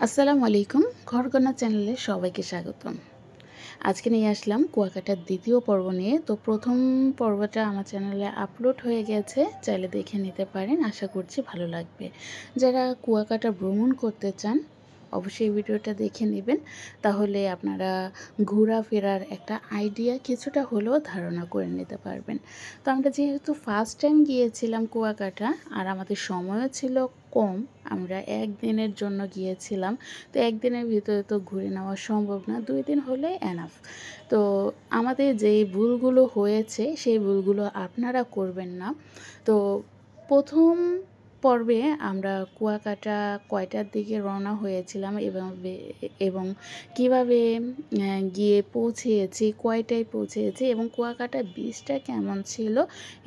আসসালামু আলাইকুম। ঘরকন্না চ্যানেলে সবাইকে স্বাগতম। আজকে নিয়ে আসলাম কুয়াকাটার দ্বিতীয় পর্ব নিয়ে। তো প্রথম পর্বটা আমার চ্যানেলে আপলোড হয়ে গেছে, চাইলে দেখে নিতে পারেন। আশা করছি ভালো লাগবে। যারা কুয়াকাটা ভ্রমণ করতে চান অবশ্যই ভিডিওটা দেখে নেবেন, তাহলে আপনারা ঘোরাফেরার একটা আইডিয়া কিছুটা হলেও ধারণা করে নিতে পারবেন। তো আমরা যেহেতু ফার্স্ট টাইম গিয়েছিলাম কুয়াকাটা, আর আমাদের সময়ও ছিল কম, আমরা একদিনের জন্য গিয়েছিলাম। তো একদিনের ভিতরে তো ঘুরে নেওয়া সম্ভব না, 2 দিন হলে এনাফ। তো আমাদের যেই ভুলগুলো হয়েছে সেই ভুলগুলো আপনারা করবেন না। তো প্রথম পর্বে আমরা কুয়াকাটা কয়টার দিকে রওনা হয়েছিলাম এবং কিভাবে গিয়ে পৌঁছেছি, কয়টায় পৌঁছেছি এবং কুয়াকাটা বীচটা কেমন ছিল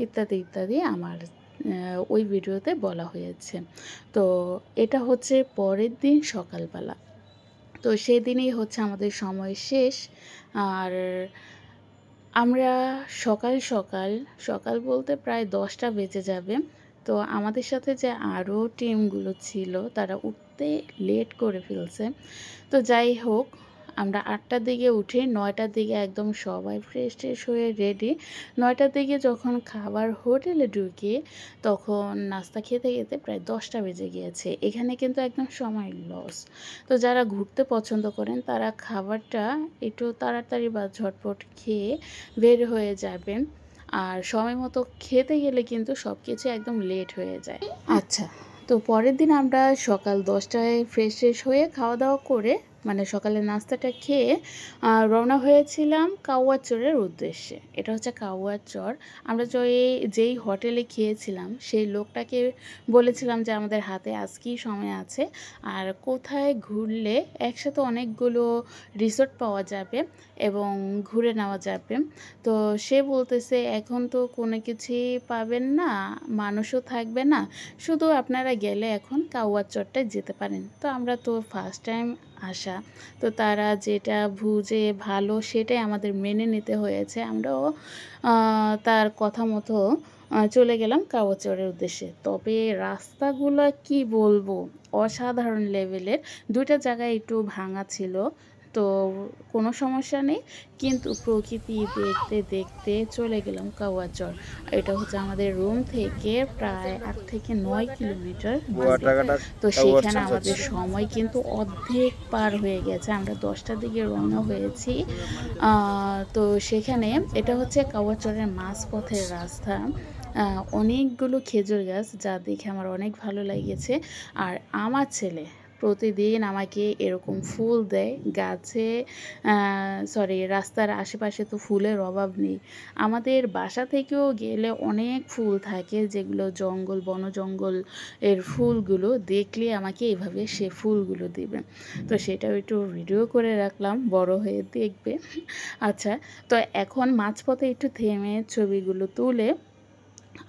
ইত্যাদি ইত্যাদি আমার ওই ভিডিওতে বলা হয়েছে। তো এটা হচ্ছে পরের দিন সকালবেলা। তো সেদিনই হচ্ছে আমাদের সময় শেষ। আর আমরা সকাল সকাল সকাল বলতে প্রায় 10টা বেজে যাবে। তো আমাদের সাথে যে আরও টিমগুলো ছিল তারা উঠতে লেট করে ফেলছে। তো যাই হোক, আমরা 8টার দিকে উঠে 9টার দিকে একদম সবাই ফ্রেশ ট্রেশ হয়ে রেডি। 9টার দিকে যখন খাবার হোটেলে ঢুকি, তখন নাস্তা খেতে খেতে প্রায় 10টা বেজে গিয়েছে। এখানে কিন্তু একদম সময় লস। তো যারা ঘুরতে পছন্দ করেন তারা খাবারটা একটু তাড়াতাড়ি বা ঝটপট খেয়ে বের হয়ে যাবেন। আর সময় মতো খেতে গেলে কিন্তু সব কিছু একদম লেট হয়ে যায়। আচ্ছা, তো পরের দিন আমরা সকাল 10টায় ফ্রেশ ট্রেশ হয়ে খাওয়া দাওয়া করে, মানে সকালের নাস্তাটা খেয়ে রওনা হয়েছিলাম কাউয়ার চরের উদ্দেশ্যে। এটা হচ্ছে কাউয়ার চর। আমরা যেই হোটেলে খেয়েছিলাম সেই লোকটাকে বলেছিলাম যে আমাদের হাতে আজকেই সময় আছে, আর কোথায় ঘুরলে একসাথে অনেকগুলো রিসোর্ট পাওয়া যাবে এবং ঘুরে নেওয়া যাবে। তো সে বলতেছে এখন তো কোনো কিছুই পাবেন না, মানুষও থাকবে না, শুধু আপনারা গেলে এখন কাউয়ার চরটায় যেতে পারেন। তো আমরা তো ফার্স্ট টাইম আসা, তো তারা যেটা বুঝে ভালো সেটাই আমাদের মেনে নিতে হয়েছে। আমরাও তার কথা মতো চলে গেলাম কাউয়ার চরের উদ্দেশ্যে। তবে রাস্তাগুলো কি বলবো, অসাধারণ লেভেলের। 2টা জায়গায় একটু ভাঙা ছিল, তো কোনো সমস্যা নেই, কিন্তু প্রকৃতি দেখতে দেখতে চলে গেলাম কাউয়ার চর। এটা হচ্ছে আমাদের রুম থেকে প্রায় 8 থেকে 9 কিলোমিটার দূরে। তো সেখানে আমাদের সময় কিন্তু অর্ধেক পার হয়ে গেছে। আমরা 10টার দিকে রওনা হয়েছি। তো সেখানে এটা হচ্ছে কাউয়ার চরের মাঝপথের রাস্তা। অনেকগুলো খেজুর গাছ, যা দেখে আমার অনেক ভালো লেগেছে। আর আমার ছেলে প্রতিদিন আমাকে এরকম ফুল দেয় গাছে। রাস্তার আশেপাশে তো ফুলের অভাব নেই। আমাদের বাসা থেকেও গেলে অনেক ফুল থাকে, যেগুলো বন জঙ্গল এর ফুলগুলো দেখলে আমাকে এভাবে সে ফুলগুলো দিবে। তো সেটাও একটু ভিডিও করে রাখলাম, বড় হয়ে দেখবে। আচ্ছা, তো এখন মাঝপথে একটু থেমে ছবিগুলো তুলে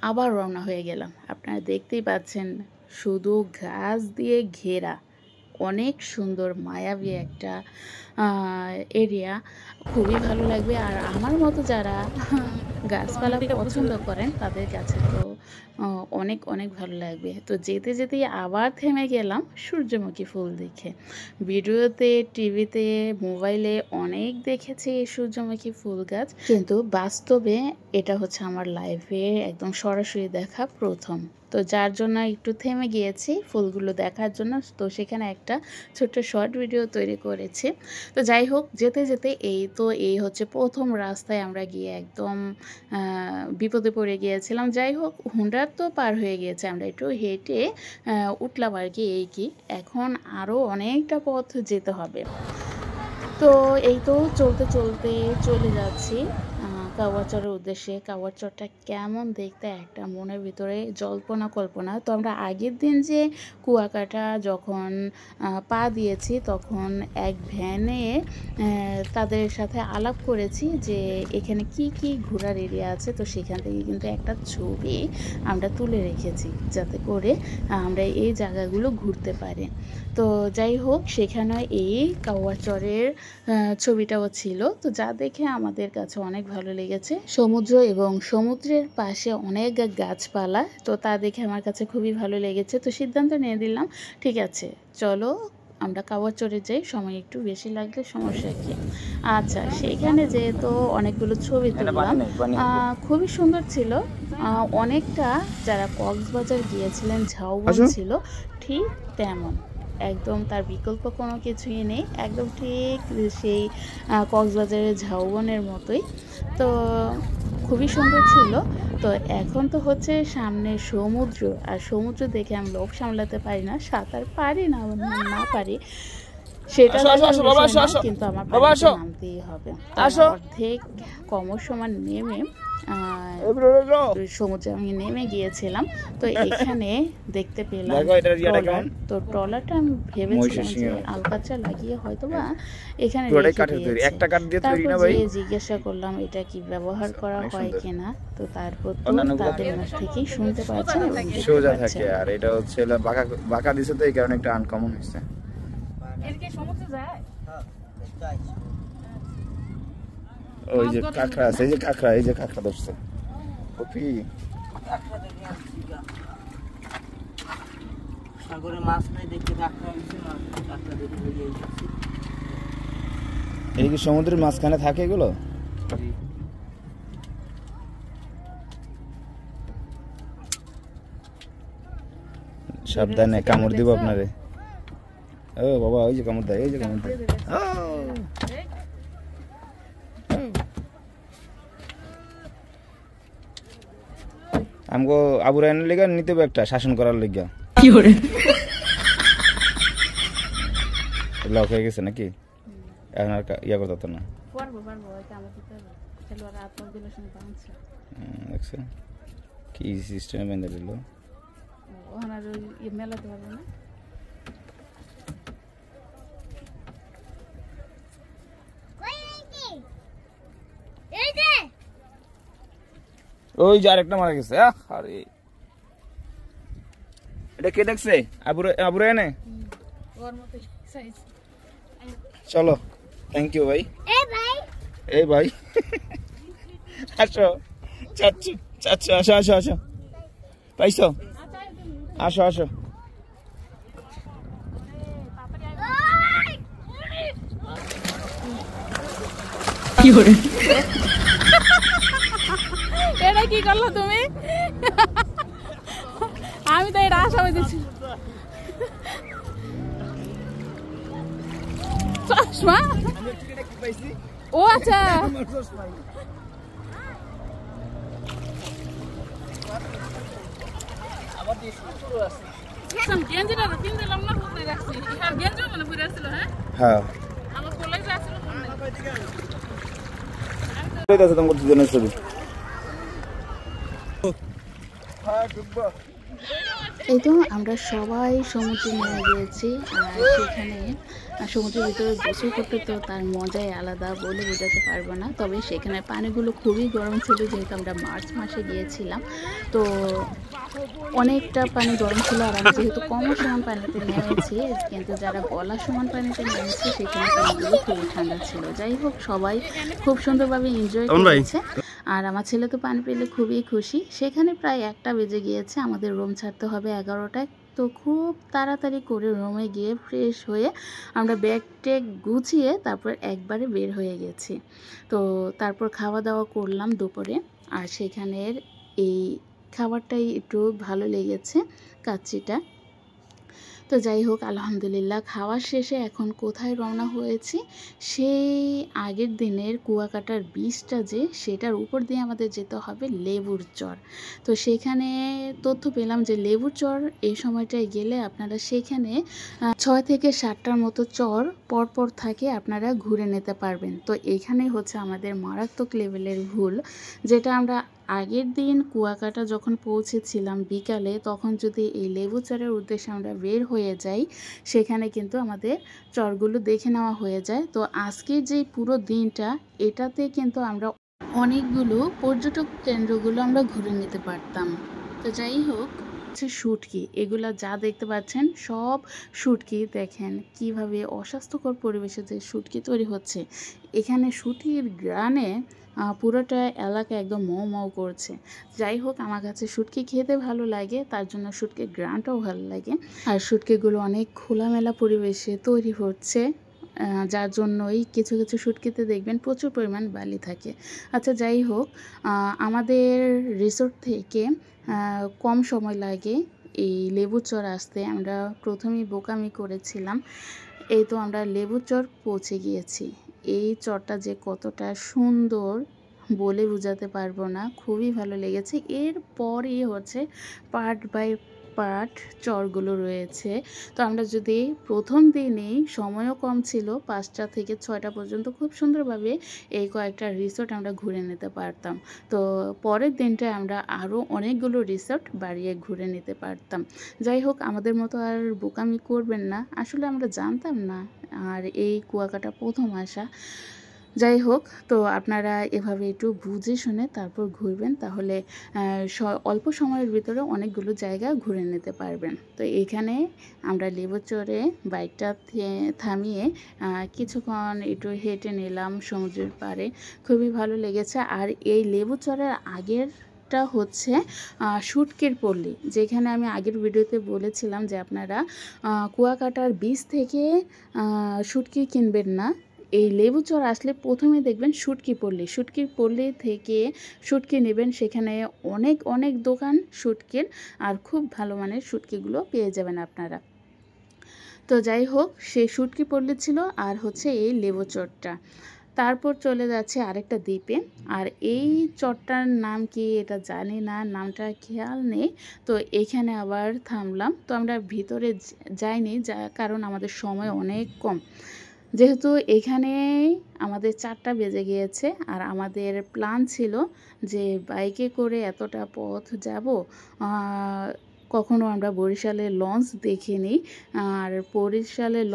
আবার রওনা হয়ে গেলাম। আপনারা দেখতেই পাচ্ছেন, শুধু গাছ দিয়ে ঘেরা, অনেক সুন্দর মায়াবী একটা এরিয়া। খুবই ভালো লাগবে। আর আমার মতো যারা গাছপালা পছন্দ করেন তাদের কাছে তো অনেক অনেক ভালো লাগবে। তো যেতে যেতেই আবার থেমে গেলাম সূর্যমুখী ফুল দেখে। ভিডিওতে, টিভিতে, মোবাইলে অনেক দেখেছি এই সূর্যমুখী ফুল গাছ, কিন্তু বাস্তবে এটা হচ্ছে আমার লাইফে একদম সরাসরি দেখা প্রথম। তো যার জন্য একটু থেমে গিয়েছি ফুলগুলো দেখার জন্য। তো সেখানে একটা ছোট্ট শর্ট ভিডিও তৈরি করেছি। তো যাই হোক, যেতে যেতে এই হচ্ছে প্রথম রাস্তায় আমরা গিয়ে একদম বিপদে পড়ে গিয়েছিলাম। যাই হোক, হুন্ডার তো পার হয়ে গিয়েছে, আমরা একটু হেঁটে উঠলাম আর কি। এখন আরও অনেকটা পথ যেতে হবে। তো এই তো চলতে চলতে চলে যাচ্ছি কাওয়ার চরের উদ্দেশ্যে। কাওয়ার চরটা কেমন দেখতে একটা মনের ভিতরে জল্পনা কল্পনা। তো আমরা আগের দিন যে কুয়াকাটা যখন পা দিয়েছি, তখন এক ভ্যানে তাদের সাথে আলাপ করেছি যে এখানে কি কি ঘোরার এরিয়া আছে। তো সেখান থেকে কিন্তু একটা ছবি আমরা তুলে রেখেছি, যাতে করে আমরা এই জায়গাগুলো ঘুরতে পারি। তো যাই হোক, সেখানে এই কাওয়ার চরের ছবিটাও ছিল। তো যা দেখে আমাদের কাছে অনেক ভালো লেগেছে। সমুদ্র এবং সমুদ্রের পাশে অনেক গাছপালা, তো তা দেখে আমার কাছে খুবই ভালো লেগেছে। তো সিদ্ধান্ত নিয়ে দিলাম, ঠিক আছে চলো আমরা কাওয়ার চড়ে যাই, সময় একটু বেশি লাগলে সমস্যা কি। আচ্ছা, সেইখানে যেহেতু অনেকগুলো ছবি তুললাম, খুবই সুন্দর ছিল। অনেকটা যারা কক্সবাজার গিয়েছিলেন ঝাউবন ছিল ঠিক তেমন, একদম তার বিকল্প কোনো কিছুই নেই, একদম ঠিক সেই কক্সবাজারের ঝাউবনের মতোই। তো খুবই সুন্দর ছিল। তো এখন তো হচ্ছে সামনে সমুদ্র, আর সমুদ্র দেখে আমি লোভ সামলাতে পারি না, সাঁতার পারি না না পারি সেটা কিন্তু আমার পানিতে নামতেই হবে। অর্ধেক কমর সমান নেমে সমুদ্রে আমি নেমে গিয়েছিলাম। তো এখানে দেখতে পেলাম ট্রলার। তো ট্রলারটা আমি ভেবেছিলাম যে আলকাতরা লাগিয়ে হয়তো বা এখানে জিজ্ঞাসা করলাম এটা কি ব্যবহার করা হয় কিনা। তো তারপর তাদের মুখ থেকেই শুনতে পাচ্ছেন এবং সোজা থাকে, আর এটা হচ্ছে বাঁকা দিছে, তো এই কারণে একটা আনকমন হয়েছে। ওই যে কাঁকড়া আছে, এই যে কাঁকড়া, এই যে কাঁকড়া ধরছে কপি। সাগরে মাছ নাই দেখতে কাঁকড়া হইছে না, কাঁকড়া দেখে হয়ে গেছে। এই কি সমুদ্রের মাঝখানে থাকে এগুলো? সাবধানে, কামড় দিব আপনারে। ও বাবা, ওই যে কামড় দেয়, এই যে কামড় দেয়। আমগো আবুরাইনের লেগে নিতে হবে একটা শাসন করার লেগে। কি করে লক হয়ে গেছে নাকি? এখন আর ইয়া করতে না। দেখছো কি সিস্টেমে বেঁধে দিল। ওই যে আরেকটা মারা গেছে। আরে এটা কে দেখছে? আবুরে এনে চলো। থ্যাংক ইউ ভাই। এই ভাই আসো, চাচ্ছু চাচ্ছু, আসো আসো আসো, পাইছো? আসো আসো। কি করে এটা কি করলো তুমি? আমি তো এটা আশা হয়েছি। চশমা? ও আচ্ছা, হ্যাঁ এই তো আমরা সবাই সমুদ্রে নেমে গিয়েছি। আর সেখানে সমুদ্রের ভিতরে গোসল করতে তো তার মজাই আলাদা, বলে বোঝাতে পারবো না। তবে সেখানে পানিগুলো খুবই গরম ছিল, যেহেতু আমরা মার্চ মাসে গিয়েছিলাম। তো অনেকটা পানি গরম ছিল, আর আমি যেহেতু কম সমান পানিতে নেমেছি, কিন্তু যারা গলা সমান পানিতে নেমেছে সেখানে পানিগুলো খুবই ঠান্ডা ছিল। যাই হোক, সবাই খুব সুন্দরভাবে এনজয় করেছে। আর আমার ছেলে তো পানি পেলে খুবই খুশি। সেখানে প্রায় 1টা বেজে গিয়েছে, আমাদের রুম ছাড়তে হবে 11টায়। তো খুব তাড়াতাড়ি করে রুমে গিয়ে ফ্রেশ হয়ে আমরা ব্যাগ ট্যাগ গুছিয়ে তারপর একবারে বের হয়ে গেছি। তো তারপর খাওয়া দাওয়া করলাম দুপুরে। আর সেখানের এই খাবারটাই একটু ভালো লেগেছে, কাচ্চিটা। তো যাই হোক, আলহামদুলিল্লাহ খাওয়ার শেষে এখন কোথায় রওনা হয়েছি? সেই আগের দিনের কুয়াকাটার বীজটা যে, সেটার উপর দিয়ে আমাদের যেতে হবে লেবুর চর। তো সেখানে তথ্য পেলাম যে লেবুর চর এই সময়টায় গেলে আপনারা সেখানে 6 থেকে 7টার মতো চর পরপর থাকে, আপনারা ঘুরে নিতে পারবেন। তো এইখানে হচ্ছে আমাদের মারাত্মক লেভেলের ভুল, যেটা আমরা আগের দিন কুয়াকাটা যখন পৌঁছেছিলাম বিকালে, তখন যদি এই লেবু চরের উদ্দেশ্যে আমরা বের হয়ে যাই, সেখানে কিন্তু আমাদের চরগুলো দেখে নেওয়া হয়ে যায়। তো আজকের যে পুরো দিনটা, এটাতে কিন্তু আমরা অনেকগুলো পর্যটক কেন্দ্রগুলো আমরা ঘুরে নিতে পারতাম। তো যাই হোক, হচ্ছে শুটকি, এগুলা যা দেখতে পাচ্ছেন সব শুটকি। দেখেন কিভাবে অস্বাস্থ্যকর পরিবেশে যে শুটকি তৈরি হচ্ছে। এখানে শুটকির ঘ্রাণে পুরোটা এলাকা একদম মৌ মৌ করছে। যাই হোক, আমার কাছে শুটকি খেতে ভালো লাগে, তার জন্য শুটকির ঘ্রাণটাও ভালো লাগে। আর শুটকিগুলো অনেক খোলামেলা পরিবেশে তৈরি হচ্ছে, যার জন্যই কিছু কিছু শুটকিতে দেখবেন প্রচুর পরিমাণ বালি থাকে। আচ্ছা যাই হোক, আমাদের রিসোর্ট থেকে কম সময় লাগে এই লেবুর চর আসতে। আমরা প্রথমেই বোকামি করেছিলাম। এই তো আমরা লেবুর চর পৌঁছে গিয়েছি। এই চরটা যে কতটা সুন্দর বলে বোঝাতে পারবো না, খুবই ভালো লেগেছে। এরপরই হচ্ছে পার্ট বাই পার্ট চরগুলো রয়েছে। তো আমরা যদি প্রথম দিনেই, সময়ও কম ছিল, 5টা থেকে 6টা পর্যন্ত খুব সুন্দরভাবে এই কয়েকটা রিসোর্ট আমরা ঘুরে নিতে পারতাম। তো পরের দিনটায় আমরা আরও অনেকগুলো রিসোর্ট বাড়িয়ে ঘুরে নিতে পারতাম। যাই হোক, আমাদের মতো আর বোকামি করবেন না, আসলে আমরা জানতাম না আর এই কুয়াকাটা প্রথম আসা। যাই হোক, তো আপনারা এভাবে একটু বুঝে শুনে তারপর ঘুরবেন, তাহলে অল্প সময়ের ভিতরে অনেকগুলো জায়গা ঘুরে নিতে পারবেন। তো এখানে আমরা লেবুর চরে বাইকটা থামিয়ে কিছুক্ষণ একটু হেঁটে নিলাম সমুদ্রের পাড়ে, খুবই ভালো লেগেছে। আর এই লেবুর চরের আগের হচ্ছে শুটকির পল্লী, যেখানে আমি আগের ভিডিওতে বলেছিলাম যে আপনারা কুয়াকাটার বীজ থেকে শুটকি কিনবেন না, এই লেবু চর আসলে প্রথমে দেখবেন শুটকি পল্লী, শুটকির পল্লী থেকে শুটকি নেবেন। সেখানে অনেক অনেক দোকান শুটকির, আর খুব ভালো মানের শুটকিগুলো পেয়ে যাবেন আপনারা। তো যাই হোক, সেই শুটকি পল্লী ছিল আর হচ্ছে এই লেবু চরটা। তারপর চলে যাচ্ছে আরেকটা দ্বীপে। আর এই চরটার নাম কি এটা জানি না, নামটা খেয়াল নেই। তো এখানে আবার থামলাম। তো আমরা ভিতরে যাইনি, কারণ আমাদের সময় অনেক কম। যেহেতু এখানে আমাদের 4টা বেজে গিয়েছে, আর আমাদের প্ল্যান ছিল যে বাইকে করে এতটা পথ যাব, কখনো আমরা বরিশালের লঞ্চ দেখিনি। আর বরিশালের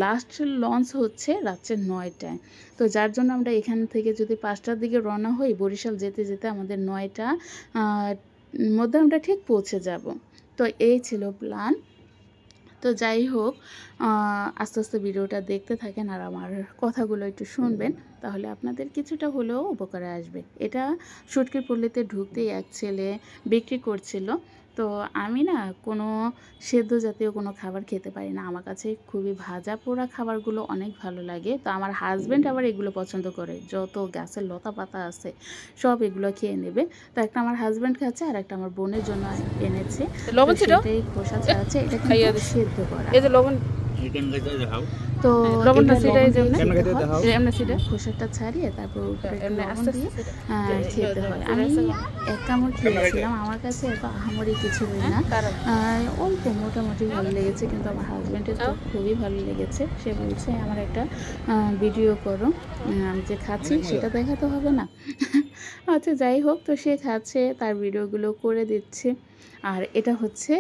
লাস্ট লঞ্চ হচ্ছে রাত্রে 9টায়। তো যার জন্য আমরা এখান থেকে যদি 5টার দিকে রওনা হই, বরিশাল যেতে যেতে আমাদের 9টা মধ্যে আমরা ঠিক পৌঁছে যাব। তো এই ছিল প্ল্যান। তো যাই হোক, আস্তে আস্তে ভিডিওটা দেখতে থাকেন আর আমার কথাগুলো একটু শুনবেন, তাহলে আপনাদের কিছুটা হলেও উপকারে আসবে। এটা শুটকির পল্লীতে ঢুকতেই এক ছেলে বিক্রি করছিল। তো আমি না কোনো সেদ্ধ জাতীয় কোনো খাবার খেতে পারি না, আমার কাছে খুবই ভাজা পোড়া খাবারগুলো অনেক ভালো লাগে। তো আমার হাজব্যান্ড আবার এগুলো পছন্দ করে, যত গাছের লতা পাতা আছে সব এগুলো খেয়ে নেবে। তো একটা আমার হাজব্যান্ড খাচ্ছে আর একটা আমার বোনের জন্য এনেছে। তো সেটাই খোসা ছাড়াচ্ছে, এটা কিন্তু সেদ্ধ করা। এই যে লবণ, তো লবণটা ছিটাই খোসাটা ছাড়িয়ে তারপর উপরে একটু লবণ দিয়ে খেতে হয়। আমি এক কামড় খেয়েছিলাম, আমার কাছে এত আহামরি কিছুই না, অল্প মোটামুটি ভালো লেগেছে। কিন্তু আমার হাজব্যান্ডের তো খুবই ভালো লেগেছে, সে বলছে আমার একটা ভিডিও করো, আমি যে খাচ্ছি সেটা দেখাতে হবে না। আচ্ছা যাই হোক, তো সে খাচ্ছে, তার ভিডিওগুলো করে দিচ্ছে। আর এটা হচ্ছে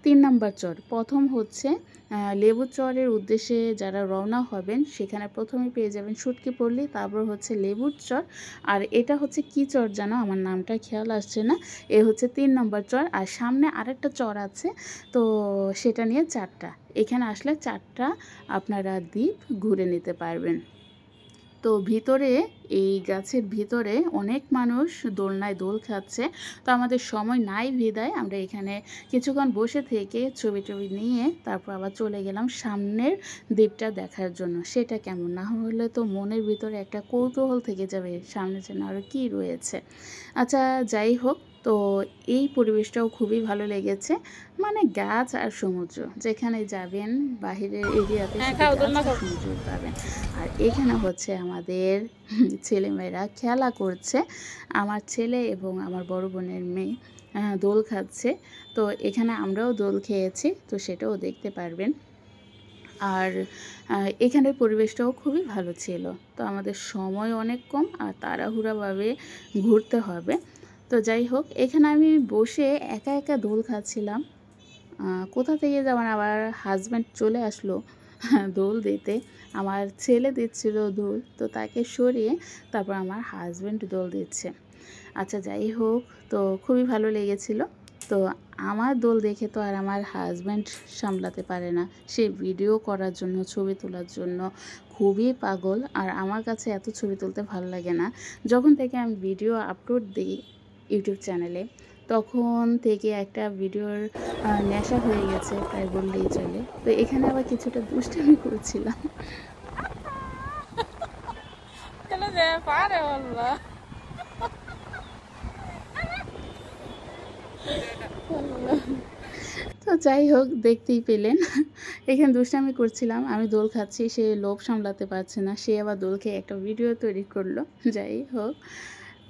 3 নাম্বার চর। প্রথম হচ্ছে লেবু চরের উদ্দেশ্যে যারা রওনা হবেন, সেখানে প্রথমে পেয়ে যাবেন শুটকি পল্লী, তারপর হচ্ছে লেবুর চর। আর এটা হচ্ছে কি চর জানো, আমার নামটা খেয়াল আসছে না। এ হচ্ছে 3 নম্বর চর। আর সামনে আরেকটা চর আছে, তো সেটা নিয়ে 4টা। এখানে আসলে 4টা আপনারা দ্বীপ ঘুরে নিতে পারবেন। তো ভিতরে, এই গাছের ভিতরে অনেক মানুষ দোলনায় দোল খাচ্ছে। তো আমাদের সময় নাই বিধায় আমরা এখানে কিছুক্ষণ বসে থেকে ছবি টবি নিয়ে তারপর আবার চলে গেলাম সামনের দ্বীপটা দেখার জন্য। সেটা কেমন, না হলে তো মনের ভিতরে একটা কৌতূহল থেকে যাবে সামনে যেন আরও কী রয়েছে। আচ্ছা যাই হোক, তো এই পরিবেশটাও খুবই ভালো লেগেছে, মানে গাছ আর সমুদ্র, যেখানে যাবেন বাহিরের এরিয়াতে সমুদ্র পাবেন। আর এখানে হচ্ছে আমাদের ছেলেমেয়েরা খেলা করছে, আমার ছেলে এবং আমার বড় বোনের মেয়ে দোল খাচ্ছে। তো এখানে আমরাও দোল খেয়েছি, তো সেটাও দেখতে পারবেন। আর এখানের পরিবেশটাও খুবই ভালো ছিল। তো আমাদের সময় অনেক কম আর তাড়াহুড়াভাবে ঘুরতে হবে। তো যাই হোক, এখানে আমি বসে একা একা দোল খাচ্ছিলাম। কোথা থেকে যেমন আবার হাজব্যান্ড চলে আসলো দোল দিতে। আমার ছেলে দিচ্ছিল দোল, তো তাকে সরিয়ে তারপর আমার হাজব্যান্ড দোল দিচ্ছে। আচ্ছা যাই হোক, তো খুবই ভালো লেগেছিল। তো আমার দোল দেখে তো আর আমার হাজব্যান্ড সামলাতে পারে না, সে ভিডিও করার জন্য, ছবি তোলার জন্য খুবই পাগল। আর আমার কাছে এত ছবি তুলতে ভালো লাগে না। যখন থেকে আমি ভিডিও আপলোড দিই ইউটিউব চ্যানেলে, তখন থেকে একটা ভিডিওর নেশা হয়ে গেছে প্রায় বললেই চলে। তো এখানে আবার কিছুটা দুষ্টামি করছিলাম। তো যাই হোক, দেখতেই পেলেন এখানে দুষ্টামি করছিলাম, আমি দোল খাচ্ছি, সে লোভ সামলাতে পারছে না, সে আবার দোল খেয়ে একটা ভিডিও তৈরি করলো। যাই হোক,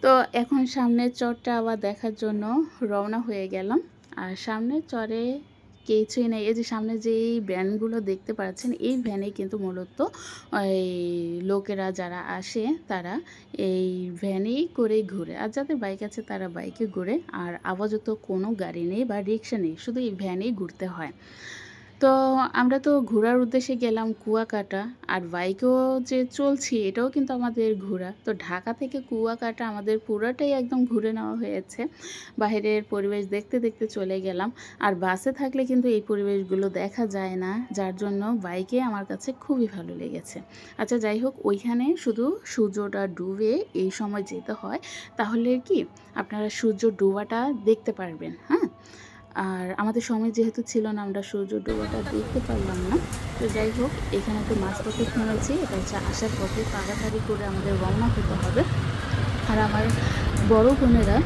তো এখন সামনের চরটা আবার দেখার জন্য রওনা হয়ে গেলাম। আর সামনের চরে কিছুই নেই, এই যে সামনে যে এই ভ্যানগুলো দেখতে পাচ্ছেন, এই ভ্যানে কিন্তু মূলত এই লোকেরা যারা আসে তারা এই ভ্যানেই করে ঘুরে, আর যাদের বাইক আছে তারা বাইকে ঘুরে। আর আপাতত কোনো গাড়ি নেই বা রিক্সা নেই, শুধু এই ভ্যানেই ঘুরতে হয়। তো আমরা তো ঘোরার উদ্দেশ্যে গেলাম কুয়াকাটা, আর বাইকেও যে চলছি এটাও কিন্তু আমাদের ঘোরা। তো ঢাকা থেকে কুয়াকাটা আমাদের পুরোটাই একদম ঘুরে নেওয়া হয়েছে, বাইরের পরিবেশ দেখতে দেখতে চলে গেলাম। আর বাসে থাকলে কিন্তু এই পরিবেশগুলো দেখা যায় না, যার জন্য বাইকে আমার কাছে খুবই ভালো লেগেছে। আচ্ছা যাই হোক, ওইখানে শুধু সূর্যটা ডুবে এই সময় যেতে হয়, তাহলে কি আপনারা সূর্য ডোবাটা দেখতে পারবেন। হ্যাঁ, আর আমাদের সময় যেহেতু ছিল না, আমরা সূর্য ডোবাটা দেখতে পারলাম না। তো যাই হোক, এখানে একটু মাঝপথে থেমেছি, এটা হচ্ছে আসার পথে, তাড়াতাড়ি করে আমাদের রওনা হতে হবে। আর আমার বড় বোনেরা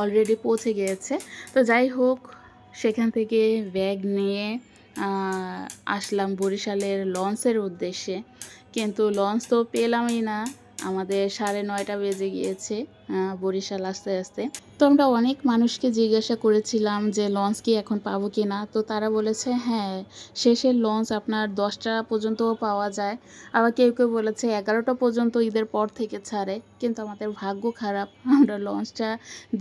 অলরেডি পৌঁছে গিয়েছে। তো যাই হোক, সেখান থেকে ব্যাগ নিয়ে আসলাম বরিশালের লঞ্চের উদ্দেশ্যে, কিন্তু লঞ্চ তো পেলামই না, আমাদের 9:30 বেজে গিয়েছে বরিশাল আসতে আসতে। তো আমরা অনেক মানুষকে জিজ্ঞাসা করেছিলাম যে লঞ্চ কি এখন পাবো কি না, তো তারা বলেছে হ্যাঁ, শেষের লঞ্চ আপনার 10টা পর্যন্তও পাওয়া যায়। আবার কেউ কেউ বলেছে 11টা পর্যন্ত ঈদের পর থেকে ছাড়ে, কিন্তু আমাদের ভাগ্য খারাপ, আমরা লঞ্চটা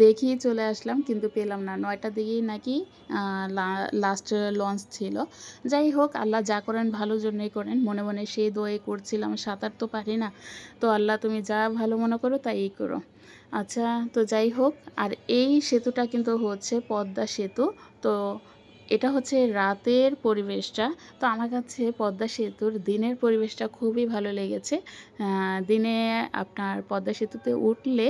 দেখেই চলে আসলাম, কিন্তু পেলাম না। 9টার দিকেই নাকি লাস্ট লঞ্চ ছিল। যাই হোক, আল্লাহ যা করেন ভালোর জন্যই করেন, মনে মনে সেই দোয়াই করছিলাম, সাঁতার তো পারি না, তো আল্লাহ তুমি যা ভালো মনে করো তাই করো। আচ্ছা, তো যাই হোক, আর এই সেতুটা কিন্তু হচ্ছে পদ্মা সেতু। তো এটা হচ্ছে রাতের পরিবেশটা। তো আমার কাছে পদ্মা সেতুর দিনের পরিবেশটা খুবই ভালো লেগেছে। দিনে আপনার পদ্মা সেতুতে উঠলে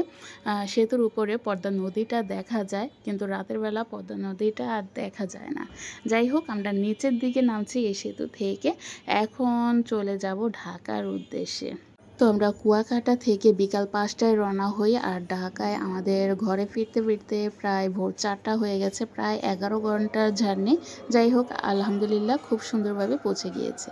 সেতুর উপরে পদ্মা নদীটা দেখা যায়, কিন্তু রাতের বেলা পদ্মা নদীটা আর দেখা যায় না। যাই হোক, আমরা নিচের দিকে নামছি এই সেতু থেকে, এখন চলে যাব ঢাকার উদ্দেশ্যে। তো আমরা কুয়াকাটা থেকে বিকাল 5টায় রওনা হই, আর ঢাকায় আমাদের ঘরে ফিরতে ফিরতে প্রায় ভোর 4টা হয়ে গেছে, প্রায় 11 ঘন্টার জার্নি। যাই হোক, আলহামদুলিল্লাহ খুব সুন্দরভাবে পৌঁছে গিয়েছে।